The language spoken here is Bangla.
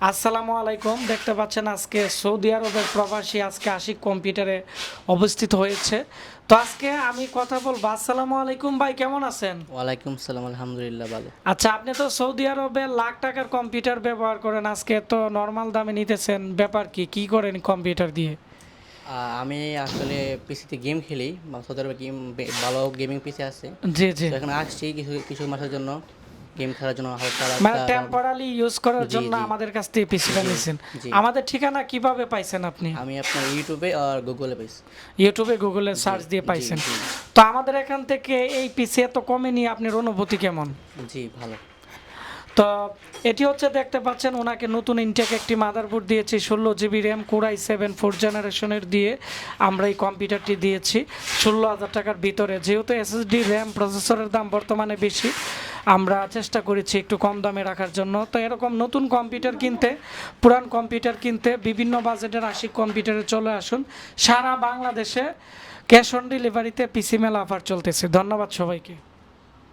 আসসালামু আলাইকুম। দেখতে পাচ্ছেন আজকে সৌদি আরবের প্রবাসী আজকে আশিক কম্পিউটারে অবস্থিত হয়েছে। তো আজকে আমি কথা বলবো। আসসালামু আলাইকুম ভাই, কেমন আছেন? ওয়ালাইকুম সালাম, আলহামদুলিল্লাহ ভালো। আচ্ছা, আপনি তো সৌদি আরবে লাখ টাকার কম্পিউটার ব্যবহার করেন, আজকে তো নর্মাল দামে নিতেছেন, ব্যাপার কি কি করেন কম্পিউটার দিয়ে? আমি আসলে পিসিতে গেম খেলি, সৌদি আরবে গেম ভালো গেমিং পিসি আছে। জি জি। তো এখানে আসছি কিছু কিছু মাসের জন্য গেম খেলার জন্য, হালকা মানে একটা টেম্পোরারি ইউজ করার জি জন্য জি আমাদের কাছ থেকে পিসিটা জি নিছেন। জি। আমাদের ঠিকানা কিভাবে পাইছেন আপনি? আমি আপনার ইউটিউবে আর গুগলে পাইছি। ইউটিউবে গুগলে জি সার্চ দিয়ে জি পাইছেন। জি তো আমাদের এখান থেকে এই পিসি এত কমে নিয়ে আপনার অনুভূতি কেমন? জি ভালো। তো এটি হচ্ছে, দেখতে পাচ্ছেন ওনাকে নতুন ইনটেক একটি মাদারবোর্ড দিয়েছি, 16 জিবি র্যাম, কোরাই 7 4th জেনারেশনের দিয়ে আমরা এই কম্পিউটারটি দিয়েছি 16,000 টাকার ভিতরে। যেহেতু এসএসডি র্যাম প্রসেসরের দাম বর্তমানে বেশি, আমরা চেষ্টা করেছি একটু কম দামে রাখার জন্য। তো এরকম নতুন কম্পিউটার কিনতে, পুরান কম্পিউটার কিনতে বিভিন্ন বাজেটের আশিক কম্পিউটারে চলে আসুন। সারা বাংলাদেশে ক্যাশ অন ডেলিভারিতে পিসি মেলা অফার চলতেছে। ধন্যবাদ সবাইকে।